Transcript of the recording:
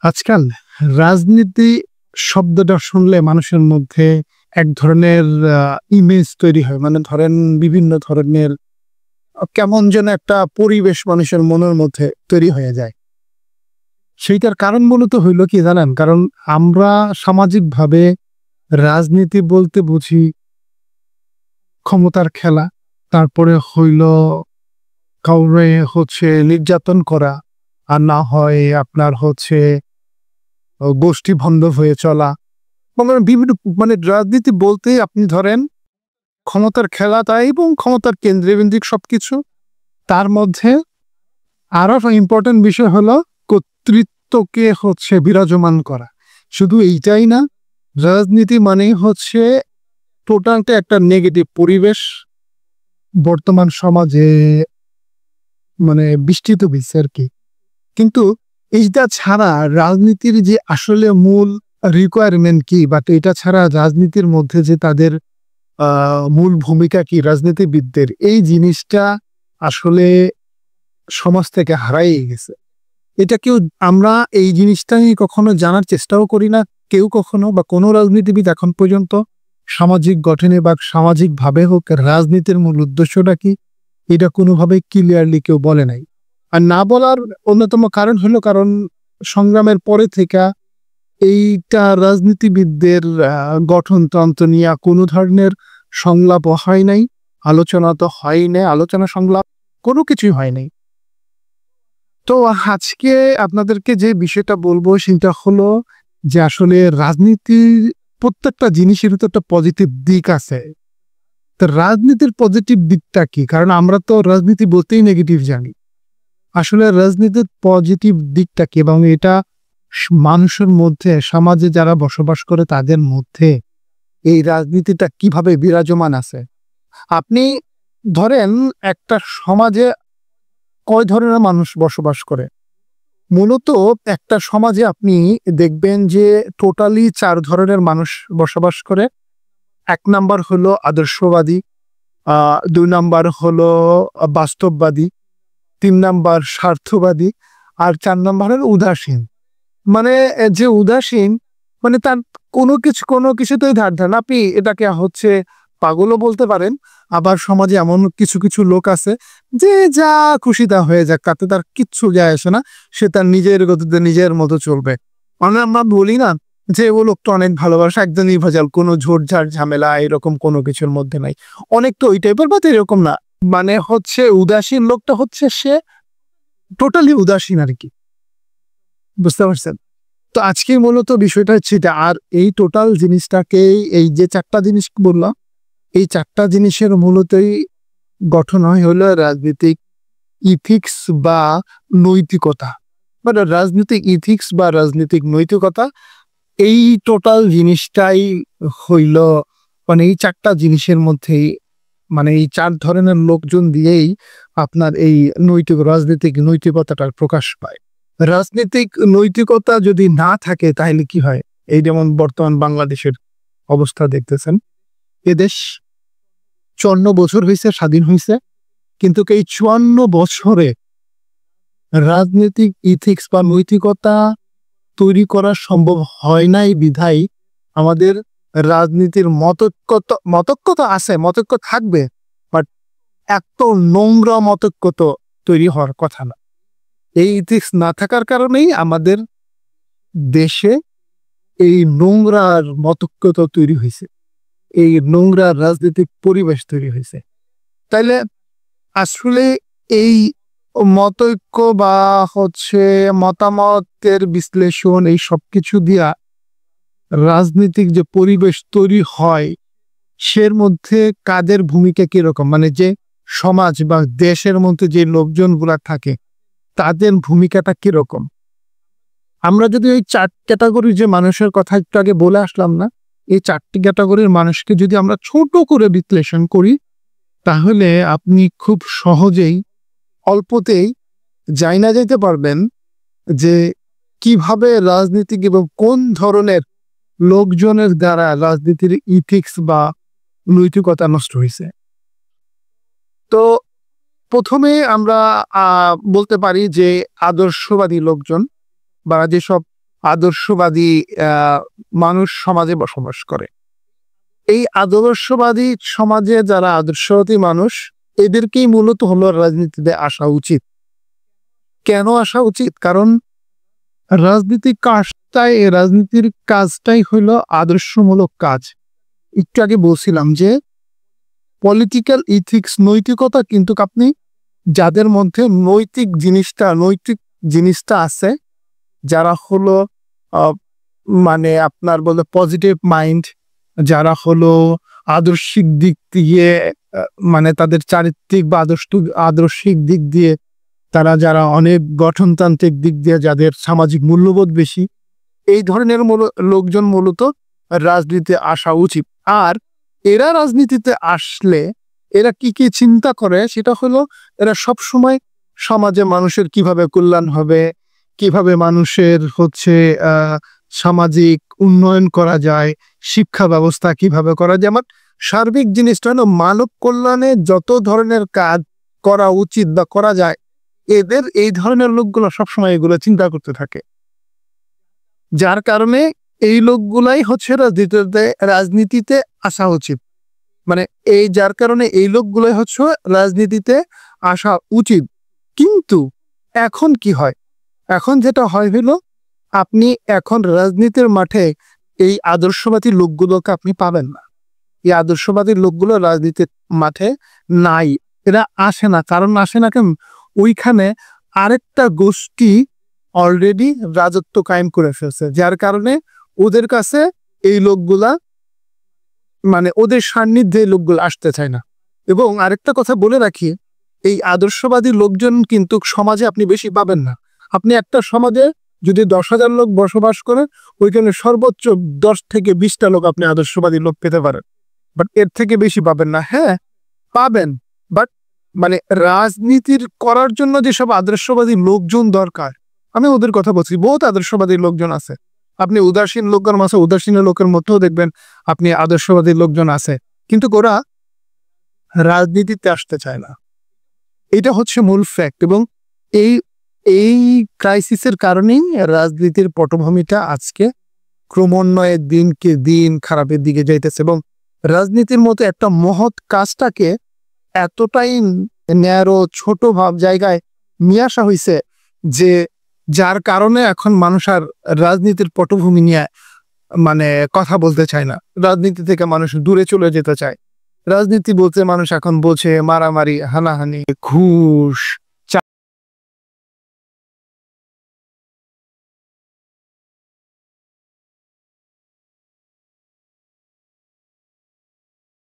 আজকাল রাজনীতি শব্দটা শুনলে মানুষের মধ্যে এক ধরনের ইমেজ তৈরি হয়। মানে ধরেন বিভিন্ন ধরনের কেমন যেন একটা পরিবেশ মানুষের মনের মধ্যে তৈরি হয়ে যায়। সেইটার কারণ মূলত হইল কি জানেন? কারণ আমরা সামাজিকভাবে রাজনীতি বলতে বুঝি ক্ষমতার খেলা। তারপরে হইল কাউরে নির্যাতন করা। আর না হয় আপনার গোষ্ঠীভন্ড হয়ে চলা। মানে বিভিন্ন রাজনীতি বলতে আপনি ধরেন ক্ষমতার খেলাটা এবং ক্ষমতার কেন্দ্রবিন্দু সবকিছু। তার মধ্যে আরো ইম্পর্টেন্ট বিষয় হলো কর্তৃত্বকে বিরাজমান করা। শুধু এইটাই না, রাজনীতি মানেই টোটালটা একটা নেগেটিভ পরিবেশ বর্তমান সমাজে বিস্তৃত হয়েছে আর কি। কিন্তু এইটা ছাড়া রাজনীতির যে আসলে মূল রিকোয়ারমেন্ট কি, বাট এটা ছাড়া রাজনীতির মধ্যে যে তাদের মূল ভূমিকা কি রাজনীতিবিদদের, এই জিনিসটা আসলে সমাজ থেকে হারাই গেছে। আমরা এই জিনিসটা নিয়ে কখনো জানার চেষ্টাও করি না কেউ কখনো, বা কোনো রাজনীতিবিদ এখন পর্যন্ত সামাজিক গঠনে বা সামাজিক ভাবে হোক রাজনীতির মূল উদ্দেশ্যটা কি এটা কোনোভাবে ক্লিয়ারলি কেউ বলে নাই। আর না বলার অন্যতম কারণ হলো কারণ সংগ্রামের পরে থেকে এইটা রাজনীতিবিদদের গঠনতন্ত্র নিয়ে কোনো ধরনের সংলাপ হয় নাই, আলোচনা তো হয় নাই, আলোচনা সংলাপ কোনো কিছুই হয় নাই। তো আজকে আপনাদেরকে যে বিষয়টা বলবো সেটা হলো যে আসলে রাজনীতির প্রত্যেকটা জিনিসের তো একটা পজিটিভ দিক আছে। তো রাজনীতির পজিটিভ দিকটা কি? কারণ আমরা তো রাজনীতি বলতেই নেগেটিভ জানি। আসলে রাজনীতির পজিটিভ দিকটা কি এবং এটা মানুষের মধ্যে, সমাজে যারা বসবাস করে তাদের মধ্যে এই রাজনীতিটা কিভাবে বিরাজমান আছে। আপনি ধরেন একটা সমাজে কয় ধরনের মানুষ বসবাস করে? মূলত একটা সমাজে আপনি দেখবেন যে টোটালি 4 ধরনের মানুষ বসবাস করে। 1 নাম্বার হলো আদর্শবাদী, 2 নাম্বার হলো বাস্তববাদী, 3 নাম্বার স্বার্থবাদী, আর 4 নাম্বার হলো উদাসীন। যে উদাসীন তার কোনো কিছুতেই ধার ধার না। আপনি এটাকে পাগলও বলতে পারেন। আবার সমাজে এমন কিছু কিছু লোক আছে যে যা খুশি তা হয়ে যাক, তাতে তার কিচ্ছু যায় আসে না, সে তার নিজের গতিতে নিজের মতো চলবে। আমরা বলি না যে ও লোকটা অনেক ভালোবাসা, একদম নির্ভেজাল, কোনো ঝোড়ঝাড় ঝামেলা এরকম কোনো কিছুর মধ্যে নাই। অনেক তো ওই টাইপের, বা এরকম না। উদাসীন লোকটা সে টোটালি উদাসীন আর কি, বুঝতে পারছেন? তো আজকে মূলত বিষয়টা হচ্ছে এটা। আর এই টোটাল জিনিসটাকে, এই যে 4টা জিনিস বললাম, এই 4টা জিনিসের মূলতই গঠন হলো রাজনৈতিক ইথিক্স বা নৈতিকতা। রাজনৈতিক ইথিক্স বা রাজনৈতিক নৈতিকতা, এই টোটাল জিনিসটাই হইল এই 4টা জিনিসের মধ্যেই, এই 4 ধরনের লোকজন দিয়েই আপনার এই রাজনৈতিক নৈতিকতাটার প্রকাশ পায়। রাজনৈতিক নৈতিকতা যদি না থাকে তাহলে কি হয়? এই যেমন বর্তমান বাংলাদেশের অবস্থা দেখতেছেন, এদেশ 54 বছর হয়েছে স্বাধীন হয়েছে, কিন্তু এই 54 বছরে রাজনৈতিক ইথিক্স বা নৈতিকতা তৈরি করা সম্ভব হয় নাই বিধায় আমাদের রাজনীতির মতৈক্য আছে, মতৈক্য থাকবে, বাট এত নোংরা মতৈক্য তৈরি হওয়ার কথা না। এই ইথিক্স না থাকার কারণেই আমাদের দেশে এই নোংরার মতৈক্য তৈরি হয়েছে, এই নোংরা রাজনৈতিক পরিবেশ তৈরি হয়েছে। তাইলে আসলে এই মতৈক্য বা মতামতের বিশ্লেষণ, এই সবকিছু দিয়া রাজনৈতিক যে পরিবেশ তৈরি হয় সের মধ্যে কাদের ভূমিকা কিরকম, যে সমাজ বা দেশের মধ্যে যে লোকজনগুলা থাকে তাদের ভূমিকাটা কিরকম। আমরা যদি ওই 4 ক্যাটাগরির যে মানুষের কথা একটু আগে বলে আসলাম না, এই 4টি ক্যাটাগরির মানুষকে যদি আমরা ছোট করে বিশ্লেষণ করি তাহলে আপনি খুব সহজেই অল্পতেই জানা যেতে পারবেন যে কিভাবে রাজনীতিক এবং কোন ধরনের লোকজনের দ্বারা রাজনীতির ইথিক্স বা নৈতিকতা নষ্ট হয়েছে। তো প্রথমে আমরা বলতে পারি যে আদর্শবাদী লোকজন বা যেসব আদর্শবাদী মানুষ সমাজে বসবাস করে। এই আদর্শবাদী সমাজে যারা আদর্শবাদী মানুষ, এদেরকেই মূলত হলো রাজনীতিতে আসা উচিত। কেন আসা উচিত? কারণ রাজনীতির কাজটাই হলো আদর্শমূলক কাজ। একটু আগে বলছিলাম যে পলিটিক্যাল ইথিক্স, নৈতিকতা, কিন্তু আপনি যাদের মধ্যে নৈতিক জিনিসটা আছে, যারা হলো মানে আপনার বলে পজিটিভ মাইন্ড, যারা হলো আদর্শিক দিক দিয়ে মানে তাদের চারিত্রিক বা আদর্শিক দিক দিয়ে তারা যারা অনেক গঠনতান্ত্রিক দিক দিয়ে যাদের সামাজিক মূল্যবোধ বেশি, এই ধরনের লোকজন মূলত রাজনীতিতে আসা উচিত। আর এরা রাজনীতিতে আসলে এরা কি কি চিন্তা করে, সেটা হলো এরা সব সময় সমাজে মানুষের কিভাবে কল্যাণ হবে, কিভাবে মানুষের সামাজিক উন্নয়ন করা যায়, শিক্ষা ব্যবস্থা কিভাবে করা যায়, আমার সার্বিক জিনিসটা হলো মানব কল্যাণে যত ধরনের কাজ করা উচিত বা করা যায়, এদের এই ধরনের লোকগুলো সবসময় এগুলো চিন্তা করতে থাকে। যার কারণে এই লোকগুলাই রাজনীতিতে আসা উচিত। মানে যার কারণে এই লোকগুলাই রাজনীতিতে আসা উচিত। কিন্তু এখন কি হয়? এখন যেটা হয় হলো, আপনি এখন রাজনীতির মাঠে এই আদর্শবাদী লোকগুলোকে আপনি পাবেন না। এই আদর্শবাদী লোকগুলো রাজনীতির মাঠে নাই, এরা আসে না। কারণ আসে না কেন? ওইখানে আরেকটা গোষ্ঠী অলরেডি রাজত্ব কায়েম করে ফেলছে, যার কারণে ওদের কাছে এই লোকগুলা মানে ওদের সান্নিধ্যে এই লোকগুলো আসতে চায় না। এবং আরেকটা কথা বলে রাখি, এই আদর্শবাদী লোকজন কিন্তু সমাজে আপনি বেশি পাবেন না। আপনি একটা সমাজে যদি 10,000 লোক বসবাস করেন, ওইখানে সর্বোচ্চ 10 থেকে 20টা লোক আপনি আদর্শবাদী লোক পেতে পারেন, বাট এর থেকে বেশি পাবেন না। হ্যাঁ পাবেন, বাট মানে রাজনীতির করার জন্য যেসব আদর্শবাদী লোকজন দরকার, আমি ওদের কথা বলছি। বহুত আদর্শবাদী লোকজন আছে, আপনি উদাসীন লোকের মধ্যেও দেখবেন আপনি আদর্শবাদী লোকজন আছে, কিন্তু ওরা রাজনীতিতে আসতে চায় না। এটা হচ্ছে মূল ফ্যাক্ট। এবং এই ক্রাইসিসের কারণেই রাজনীতির পটভূমিটা আজকে ক্রমান্বয়ে দিনকে দিন খারাপের দিকে যাইতেছে। এবং রাজনীতির মতো একটা মহৎ কাজটাকে এতটাই ন্যারো ছোট জায়গায় নিয়ে আসা হয়েছে যে যার কারণে এখন মানুষ আর রাজনীতির পটভূমি নিয়ে মানে কথা বলতে চায় না। রাজনীতি থেকে মানুষ দূরে চলে যেতে চায়। রাজনীতি বলতে মানুষ এখন বলছে মারামারি, হানাহানি, ঘুষ,